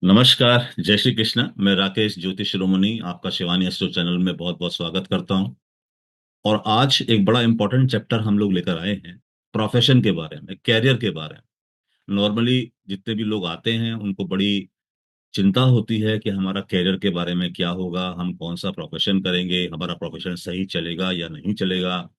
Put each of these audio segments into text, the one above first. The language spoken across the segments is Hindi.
नमस्कार, जय श्री कृष्ण। मैं राकेश ज्योतिष शिरोमणि आपका शिवानी एस्ट्रो चैनल में बहुत-बहुत स्वागत करता हूँ। और आज एक बड़ा इंपॉर्टेंट चैप्टर हम लोग लेकर आए हैं, प्रोफेशन के बारे में, करियर के बारे में। नॉर्मली जितने भी लोग आते हैं, उनको बड़ी चिंता होती है कि हमारा करियर के बारे में क्या होगा, हम कौन-सा प्रोफेशन करेंगे, हमारा प्रोफेशन सही चलेगा या नहीं चलेगा,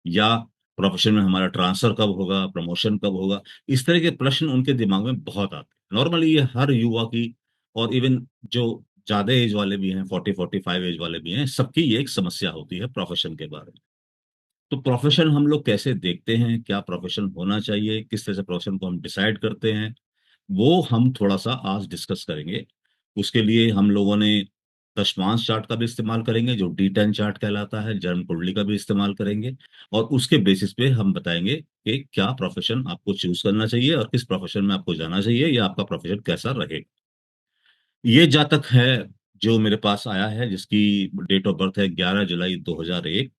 या प्रोफेशन में हमारा ट्रांसफर कब होगा, प्रमोशन कब होगा। इस तरह के प्रश्न उनके दिमाग में बहुत आते हैं। नॉर्मली ये हर युवा की, और इवन जो ज़्यादा एज वाले भी हैं, 40-45 एज वाले भी हैं, सबकी ये एक समस्या होती है प्रोफेशन के बारे में। तो प्रोफेशन हम लोग कैसे देखते हैं, क्या प्रोफेशन होना चाहिए, किस तरह से प्रोफेशन को हम डिसाइड करते हैं, वो हम थोड़ा-सा आज डिस्कस करेंगे। उसके लिए हम लोगों ने दशमांश चार्ट का भी इस्तेमाल करेंगे, जो डी10 चार्ट कहलाता है, जन्म कुंडली का भी इस्तेमाल करेंगे, और उसके बेसिस पे हम बताएँगे कि क्या प्रोफेशन आपको चूज़ करना चाहिए और किस प्रोफेशन में आपको जाना चाहिए, या आपका प्रोफेशन कैसा रहेगा। ये जातक है जो मेरे पास आया है, जिसकी डेट ऑफ बर्थ है 11 जुलाई 2001,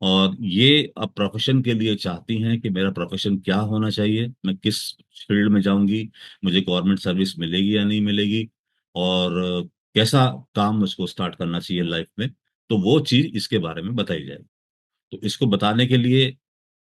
और ये अब प्रोफेशन के लिए चाहती हैं कि मेरा प्रोफेशन क्या होना चाहिए, मैं किस फील्ड में जाऊँगी, मुझे गवर्नमेंट सर्विस मिलेगी या नहीं मिलेगी, और कैसा काम मुझको स्टार्ट करना चाहिए लाइफ में। तो वो चीज़ इसके बारे में बताई जाएगी। तो इसको बताने के लिए,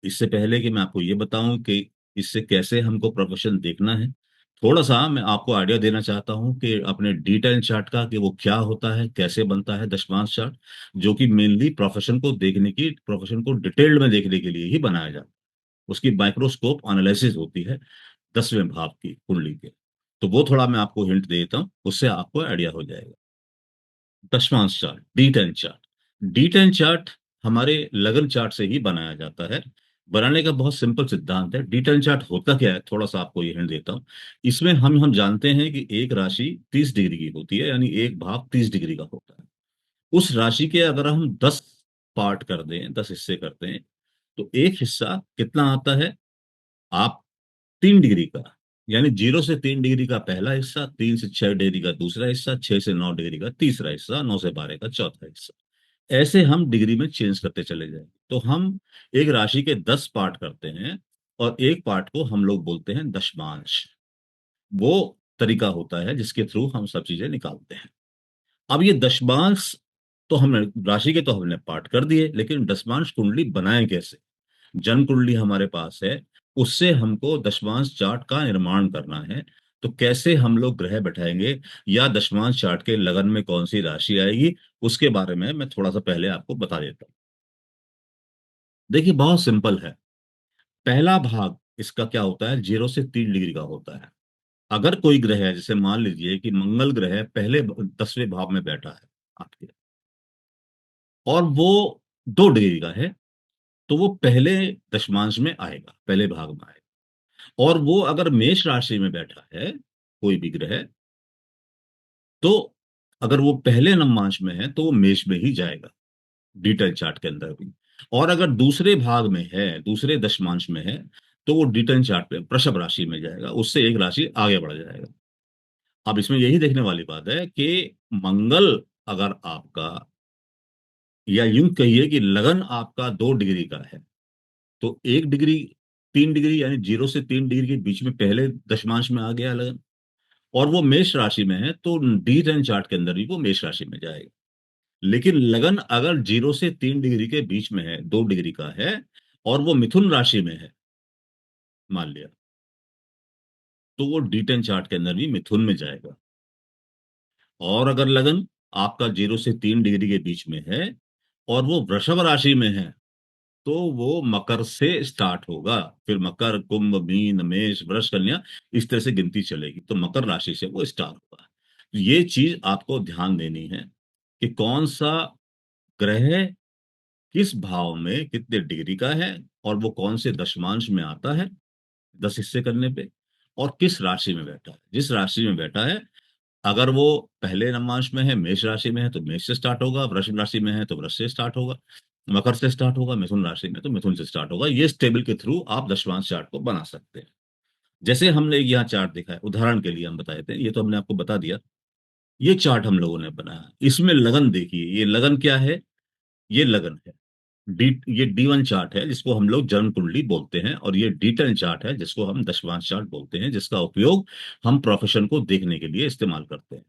इससे पहले कि मैं आपको ये बताऊँ कि इससे कैसे हमको प्रोफेशन देखना है, थोड़ा-सा मैं आपको आइडिया देना चाहता हूँ कि अपने डी10 चार्ट का, कि वो क्या होता है, कैसे बनता है दशमांश चार्ट, जो कि मेनली प्रोफेशन को डिटेल्ड में देखने के लिए ही बनाया जाता है। उसकी माइक्रोस्कोप एनालिसिस होती है 10वें भाव की कुंडली के। तो वो थोड़ा मैं आपको हिंट दे देता हूँ, उससे आपको आइडिया हो जाएगा। दशमांश चार्ट, डी10 चार्ट। डी10 चार्ट हमारे लगन चार्ट से ही बनाया जाता है। बनाने का बहुत सिंपल सिद्धांत है। डी10 चार्ट होता क्या है? थोड़ा-सा आपको ये हिंट देता हूँ। इसमें हम जानते हैं कि एक राशि 30 डिग्री की होती है, यानी एक भाव 30 डिग्री का होता है। उस राशि के अगर हम 10 पार्ट कर दें, 10 हिस्से कर दें, तो एक हिस्सा कितना आता है? आप 3 डिग्री का, यानी 0 से 3 डिग्री का पहला हिस्सा, 3 से 6 डिग्री का दूसरा हिस्सा, 6 से 9 डिग्री का तीसरा हिस्सा, 9 से 12 का चौथा हिस्सा। ऐसे हम डिग्री में चेंज करते चले जाएँगे। तो हम एक राशि के 10 पार्ट करते हैं, और एक पार्ट को हम लोग बोलते हैं दशमांश। वो तरीका होता है जिसके थ्रू हम सब चीज़ें निकालते हैं। अब ये दशमांश, तो हमने राशि के तो हमने पार्ट कर दिए, लेकिन दशमांश कुंडली बनाएँ कैसे? जन्म कुंडली हमारे पास है, उससे हमको दशमांश चार्ट का निर्माण करना है। तो कैसे हम लोग ग्रह बैठाएँगे, या दशमांश चार्ट के लगन में कौन-सी राशि आएगी, उसके बारे में मैं थोड़ा-सा पहले आपको बता देता हूँ। देखिए, बहुत सिंपल है। पहला भाग इसका क्या होता है, 0 से 3 डिग्री का होता है। अगर कोई ग्रह है, जैसे मान लीजिए कि मंगल ग्रह पहले 10वें भाव में बैठा है आपके, और वो 2 डिग्री का है, तो वो पहले दशमांश में आएगा, पहले भाग में आएगा। और वो अगर मेष राशि में बैठा है, कोई भी ग्रह, तो अगर वो पहले नवमांश में है, तो वो मेष में ही जाएगा, डी10 चार्ट के अंदर भी। और अगर दूसरे भाग में है, दूसरे दशमांश में है, तो वो डी10 चार्ट पे वृषभ राशि में जाएगा, उससे एक राशि आगे बढ़ जाएगा। अब इसमें यही देखने वाली बात है कि मंगल अगर आपका, या यूँ कहिए कि लगन आपका 2 डिग्री का है, तो 1 डिग्री, 3 डिग्री, यानी 0 से 3 डिग्री के बीच में पहले दशमांश में आ गया लगन, और वो मेष राशि में है, तो डी10 चार्ट के अंदर भी वो मेष राशि में जाएगा। लेकिन लगन अगर 0 से 3 डिग्री के बीच में है, 2 डिग्री का है, और वो मिथुन राशि में है, मान लिया, तो वो डी10 चार्ट के अंदर भी मिथुन में जाएगा। और अगर लगन आपका 0 से 3 डिग्री के बीच में है, और वो वृषभ राशि में है, तो वो मकर से स्टार्ट होगा। फिर मकर, कुंभ, मीन, मेष, वृष, कन्या, इस तरह से गिनती चलेगी। तो मकर राशि से वो स्टार्ट होगा। ये चीज़ आपको ध्यान देनी है कि कौन-सा ग्रह किस भाव में कितने डिग्री का है, और वो कौन से दशमांश में आता है 10 हिस्से करने पे, और किस राशि में बैठा है। जिस राशि में बैठा है, अगर वो पहले नवमांश में है, मेष राशि में है, तो मेष से स्टार्ट होगा, वृषभ राशि में है तो वृष से स्टार्ट होगा, मकर से स्टार्ट होगा, मिथुन राशि में तो मिथुन से स्टार्ट होगा। ये इस टेबल के थ्रू आप दशमांश चार्ट को बना सकते हैं। जैसे हमने यहाँ चार्ट देखा है, उदाहरण के लिए हम बताए थे, ये तो हमने आपको बता दिया। ये चार्ट हम लोगों ने बनाया, इसमें लगन देखिए, ये लगन क्या है? ये लगन है। ये D1 चार्ट है जिसको हम लोग जन्म कुंडली बोलते हैं, और ये D10 चार्ट है जिसको हम दशमांश चार्ट बोलते हैं, जिसका उपयोग हम प्रोफेशन को देखने के लिए इस्तेमाल करते हैं।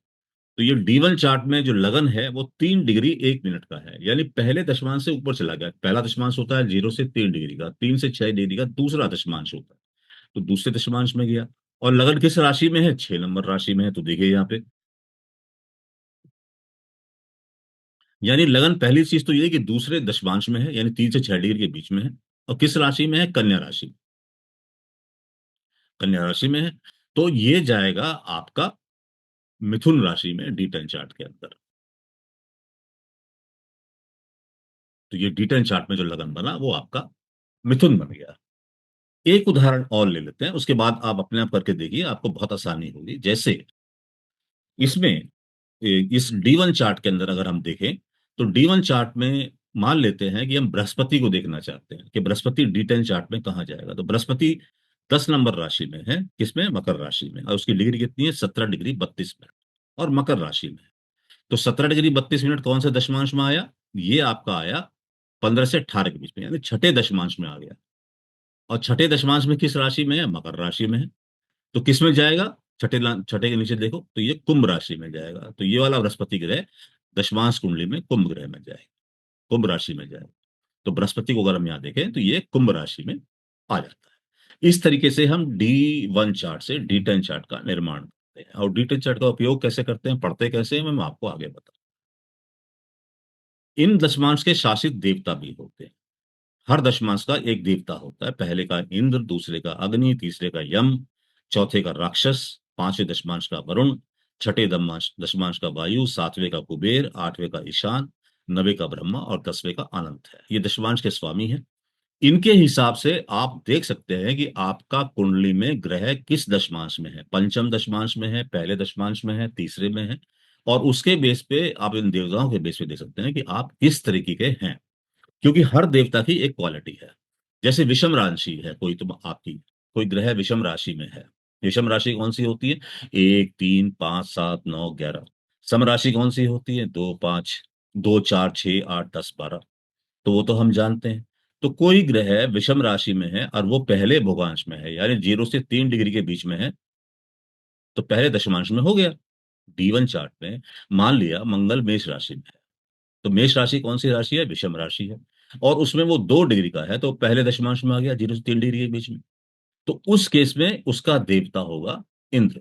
तो ये D1 चार्ट में जो लगन है वो 3 डिग्री 1 मिनट का है, यानी पहले दशमांश से ऊपर चला गया। पहला दशमांश होता है 0 से 3 डिग्री का, 3 से 6 डिग्री का दूसरा दशमांश होता है, तो दूसरे दशमांश में गया। और लगन किस राशि में है? 6 नंबर राशि में है। तो देखिए यहाँ पे, यानी लगन पहली चीज तो ये है कि दूसरे दशमांश में है, यानी 3 से 6 डिग्री के बीच में है। और किस राशि में है? कन्या राशि। कन्या राशि में है, तो ये जाएगा आपका मिथुन राशि में D10 चार्ट के अंदर। तो ये D10 चार्ट में जो लगन बना वो आपका मिथुन बन गया। एक उदाहरण और ले लेते हैं, उसके बाद आप अपने आप करके देखिए, आपको बहुत आसानी होगी। जैसे इसमें इस D1 चार्ट के अंदर अगर हम देखें, तो D1 चार्ट में मान लेते हैं कि हम बृहस्पति को देखना चाहते हैं कि बृहस्पति D10 चार्ट में कहाँ जाएगा। तो बृहस्पति 10 नंबर राशि में है, किसमें? मकर राशि में, और उसकी डिग्री कितनी है? 17 डिग्री 32 मिनट, और मकर राशि में है। तो 17 डिग्री 32 मिनट कौन से दशमांश में आया? ये आपका आया 15 से 18 के बीच में, यानी छठे दशमांश में आ गया। और छठे दशमांश में किस राशि में है? मकर राशि में है। तो किस में जाएगा? छठे के नीचे देखो, तो ये कुंभ राशि में जाएगा। तो ये वाला बृहस्पति ग्रह दशमांश कुंडली में कुंभ ग्रह में जाएगा, कुंभ राशि में जाएगा। तो बृहस्पति को अगर हम यहाँ देखें तो ये कुंभ राशि में आ जाता है। इस तरीके से हम D1 चार्ट से D10 चार्ट का निर्माण करते हैं। और D10 चार्ट का उपयोग कैसे करते हैं, पढ़ते कैसे हैं, मैं आपको आगे बताऊं। इन दशमांश के शासित देवता भी होते हैं। हर दशमांश का एक देवता होता है। पहले का इंद्र, दूसरे का अग्नि, तीसरे का यम, चौथे का राक्षस, पांचवें दशमांश का वरुण, छठे दशमांश दशमांश का वायु, सातवें का कुबेर, आठवें का ईशान, नवे का ब्रह्मा और 10वें का अनंत है। ये दशमांश के स्वामी हैं। इनके हिसाब से आप देख सकते हैं कि आपका कुंडली में ग्रह किस दशमांश में है। पंचम दशमांश में है, पहले दशमांश में है, तीसरे में है। और उसके बेस पे आप इन देवताओं के बेस पे देख सकते हैं कि आप किस तरीके के हैं, क्योंकि हर देवता की एक क्वालिटी है। जैसे विषम राशि है कोई, तुम आपकी कोई ग्रह विषम राशि में है। विषम राशि कौन सी होती है? 1 3 5 7 9 11। सम राशि कौन सी होती है? 2 5 2 4 6 8 10 12। तो वो तो हम जानते हैं। तो कोई ग्रह विषम राशि में है और वो पहले भोगांश में है, यानी 0 से 3 डिग्री के बीच में है, तो पहले दशमांश में हो गया। D1 चार्ट में मान लिया मंगल मेष राशि में है, तो मेष राशि कौन सी राशि है? विषम राशि है। और उसमें वो 2 डिग्री का है, तो पहले दशमांश में आ गया 0 से 3 डिग्री के बीच में। तो उस केस में उसका देवता होगा इंद्र।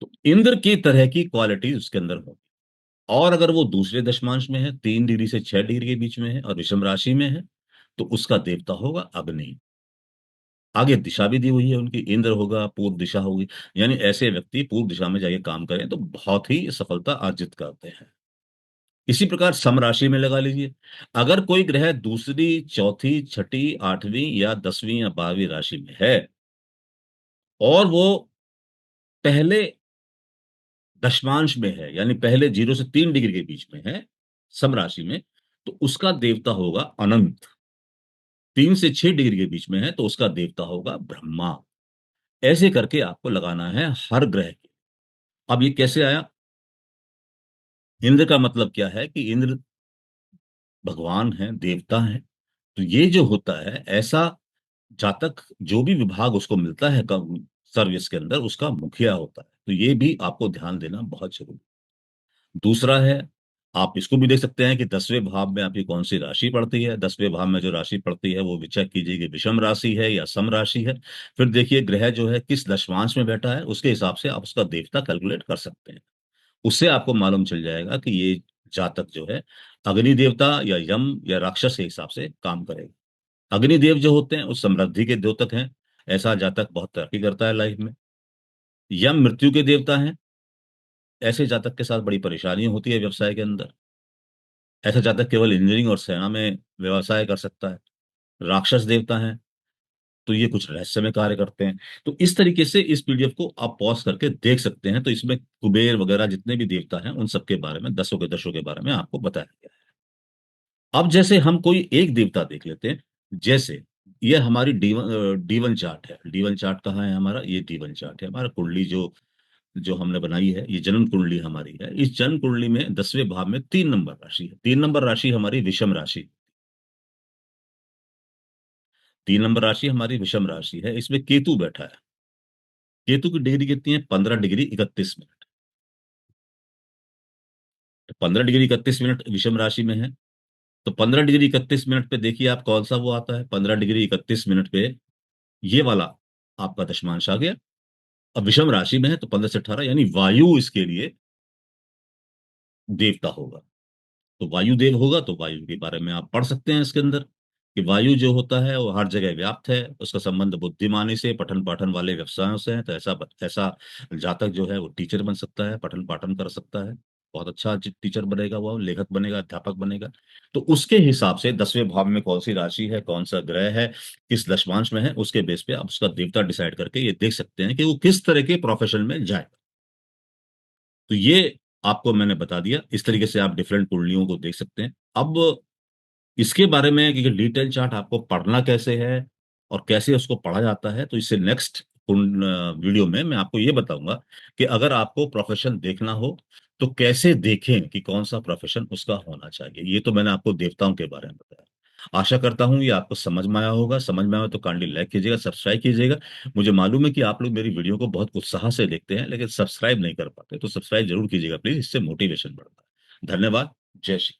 तो इंद्र की तरह की क्वालिटी उसके अंदर होगी। और अगर वो दूसरे दशमांश में है, 3 डिग्री से 6 डिग्री के बीच में है और विषम राशि में है, तो उसका देवता होगा अग्नि। आगे दिशा भी दी हुई है उनकी, इंद्र होगा, पूर्व दिशा होगी। यानी ऐसे व्यक्ति पूर्व दिशा में जाके काम करें तो बहुत ही सफलता अर्जित करते हैं। इसी प्रकार सम राशि में लगा लीजिए। अगर कोई ग्रह दूसरी, चौथी, छठी, आठवीं या 10वीं या 12वीं राशि में है और वो पहले दशमांश में है, यानी पहले 0 से 3 डिग्री के बीच में है, सम राशि में, तो उसका देवता होगा अनंत। 3 से 6 डिग्री के बीच में है तो उसका देवता होगा ब्रह्मा। ऐसे करके आपको लगाना है हर ग्रह के। अब ये कैसे आया? इंद्र का मतलब क्या है कि इंद्र भगवान है, देवता है। तो ये जो होता है, ऐसा जातक जो भी विभाग उसको मिलता है सर्विस के अंदर, उसका मुखिया होता है। तो ये भी आपको ध्यान देना बहुत जरूरी। दूसरा है, आप इसको भी देख सकते हैं कि 10वें भाव में आपकी कौन सी राशि पड़ती है। 10वें भाव में जो राशि पड़ती है वो विचेक कीजिए कि विषम राशि है या सम राशि है। फिर देखिए ग्रह जो है किस दशमांश में बैठा है, उसके हिसाब से आप उसका देवता कैलकुलेट कर सकते हैं। उससे आपको मालूम चल जाएगा कि ये जातक जो है अग्नि देवता या यम या राक्षस के हिसाब से काम करेगा। अग्निदेव जो होते हैं वो समृद्धि के द्योतक हैं। ऐसा जातक बहुत तरक्की करता है लाइफ में। यम मृत्यु के देवता हैं। ऐसे जातक के साथ बड़ी परेशानी होती है व्यवसाय के अंदर। ऐसा जातक केवल इंजीनियरिंग और सेना में व्यवसाय कर सकता है। राक्षस देवता हैं, तो ये कुछ रहस्यमय कार्य करते हैं। तो इस तरीके से इस पीडीएफ को आप पॉज करके देख सकते हैं। तो इसमें कुबेर वगैरह जितने भी देवता हैं उन सबके बारे में, दसों के दसों के बारे में आपको बताया गया है। अब जैसे हम कोई एक देवता देख लेते हैं। जैसे ये हमारी D1 चार्ट है। D1 चार्ट कहाँ है हमारा? ये D1 चार्ट है हमारा। कुंडली जो जो हमने बनाई है, ये जन्म कुंडली हमारी है। इस जन्म कुंडली में 10वें भाव में 3 नंबर राशि है। 3 नंबर राशि हमारी विषम राशि। 3 नंबर राशि हमारी विषम राशि है, इसमें केतु बैठा है। केतु की डिग्री कितनी है? 15 डिग्री 31 मिनट। तो 15 डिग्री 31 मिनट विषम राशि में है। तो 15 डिग्री 31 मिनट पे देखिए आप कौन सा वो आता है। 15 डिग्री 31 मिनट पे ये वाला आपका दशमांश आ गया। अब विषम राशि में है तो 15 से 18, यानी वायु इसके लिए देवता होगा। तो वायुदेव होगा तो वायु के बारे में आप पढ़ सकते हैं इसके अंदर, कि वायु जो होता है वो हर जगह व्याप्त है। उसका संबंध बुद्धिमानी से, पठन पाठन वाले व्यवसायों से है। तो ऐसा ऐसा जातक जो है वो टीचर बन सकता है, पठन पाठन कर सकता है। बहुत अच्छा टीचर बनेगा, वो लेखक बनेगा, अध्यापक बनेगा। तो उसके हिसाब से 10वें भाव में कौन सी राशि है, कौन सा ग्रह है, किस दशमांश में है, उसके बेस पे आप उसका देवता डिसाइड करके ये देख सकते हैं कि वो किस तरह के प्रोफेशन में जाए। तो ये आपको मैंने बता दिया। इस तरीके से आप डिफरेंट कुंडलियों को देख सकते हैं। अब इसके बारे में कि डिटेल चार्ट आपको पढ़ना कैसे है और कैसे उसको पढ़ा जाता है, तो इससे नेक्स्ट वीडियो में मैं आपको ये बताऊंगा कि अगर आपको प्रोफेशन देखना हो तो कैसे देखें कि कौन सा प्रोफेशन उसका होना चाहिए। ये तो मैंने आपको देवताओं के बारे में बताया। आशा करता हूं ये आपको समझ में आया होगा। समझ में आया तो काइंडली लाइक कीजिएगा, सब्सक्राइब कीजिएगा। मुझे मालूम है कि आप लोग मेरी वीडियो को बहुत उत्साह से देखते हैं लेकिन सब्सक्राइब नहीं कर पाते, तो सब्सक्राइब जरूर कीजिएगा प्लीज, इससे मोटिवेशन बढ़ता है। धन्यवाद। जय श्री